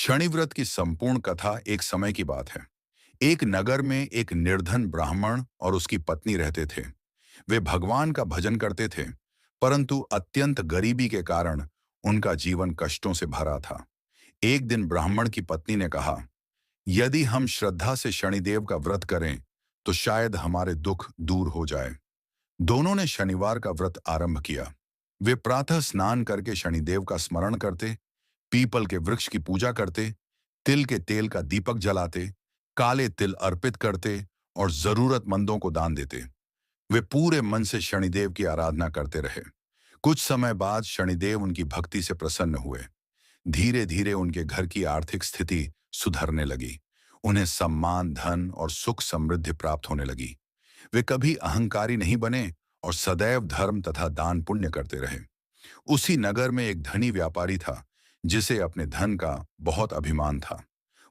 शनि व्रत की संपूर्ण कथा एक समय की बात है। एक नगर में एक निर्धन ब्राह्मण और उसकी पत्नी रहते थे। वे भगवान का भजन करते थे, परंतु अत्यंत गरीबी के कारण उनका जीवन कष्टों से भरा था। एक दिन ब्राह्मण की पत्नी ने कहा, यदि हम श्रद्धा से शनिदेव का व्रत करें, तो शायद हमारे दुख दूर हो जाए। दोनों ने शनिवार का व्रत आरंभ किया। वे प्रातः स्नान करके शनिदेव का स्मरण करते, पीपल के वृक्ष की पूजा करते, तिल के तेल का दीपक जलाते, काले तिल अर्पित करते और जरूरतमंदों को दान देते। वे पूरे मन से शनिदेव की आराधना करते रहे। कुछ समय बाद शनिदेव उनकी भक्ति से प्रसन्न हुए। धीरे धीरे उनके घर की आर्थिक स्थिति सुधरने लगी। उन्हें सम्मान, धन और सुख समृद्धि प्राप्त होने लगी। वे कभी अहंकारी नहीं बने और सदैव धर्म तथा दान पुण्य करते रहे। उसी नगर में एक धनी व्यापारी था, जिसे अपने धन का बहुत अभिमान था।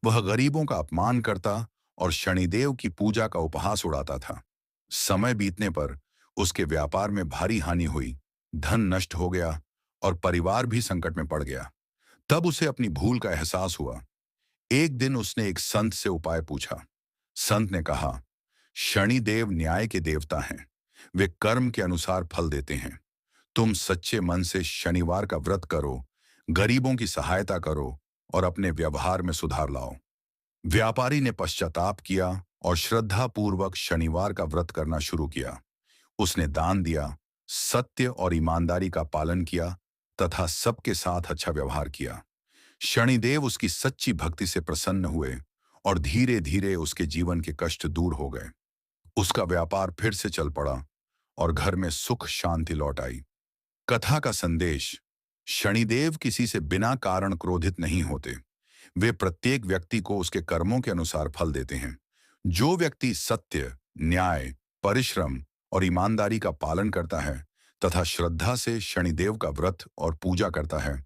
वह गरीबों का अपमान करता और शनिदेव की पूजा का उपहास उड़ाता था। समय बीतने पर उसके व्यापार में भारी हानि हुई, धन नष्ट हो गया और परिवार भी संकट में पड़ गया। तब उसे अपनी भूल का एहसास हुआ। एक दिन उसने एक संत से उपाय पूछा। संत ने कहा, शनिदेव न्याय के देवता हैं। वे कर्म के अनुसार फल देते हैं। तुम सच्चे मन से शनिवार का व्रत करो, गरीबों की सहायता करो और अपने व्यवहार में सुधार लाओ। व्यापारी ने पश्चाताप किया और श्रद्धापूर्वक शनिवार का व्रत करना शुरू किया। उसने दान दिया, सत्य और ईमानदारी का पालन किया तथा सबके साथ अच्छा व्यवहार किया। शनिदेव उसकी सच्ची भक्ति से प्रसन्न हुए और धीरे धीरे उसके जीवन के कष्ट दूर हो गए। उसका व्यापार फिर से चल पड़ा और घर में सुख शांति लौट आई। कथा का संदेश: शनिदेव किसी से बिना कारण क्रोधित नहीं होते। वे प्रत्येक व्यक्ति को उसके कर्मों के अनुसार फल देते हैं। जो व्यक्ति सत्य, न्याय, परिश्रम और ईमानदारी का पालन करता है तथा श्रद्धा से शनिदेव का व्रत और पूजा करता है,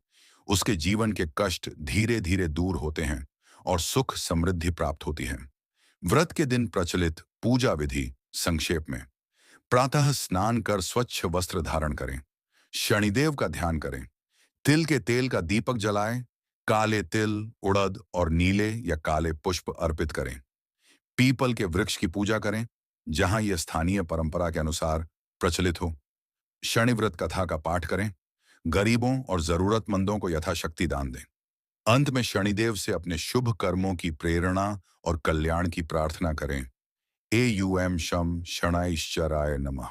उसके जीवन के कष्ट धीरे धीरे दूर होते हैं और सुख समृद्धि प्राप्त होती है। व्रत के दिन प्रचलित पूजा विधि संक्षेप में: प्रातः स्नान कर स्वच्छ वस्त्र धारण करें, शनिदेव का ध्यान करें, तिल के तेल का दीपक जलाएं, काले तिल, उड़द और नीले या काले पुष्प अर्पित करें, पीपल के वृक्ष की पूजा करें जहां यह स्थानीय परंपरा के अनुसार प्रचलित हो, शनिव्रत कथा का पाठ करें, गरीबों और जरूरतमंदों को यथाशक्ति दान दें। अंत में शनिदेव से अपने शुभ कर्मों की प्रेरणा और कल्याण की प्रार्थना करें। एयूएम शम शनाईश्चराय नमः।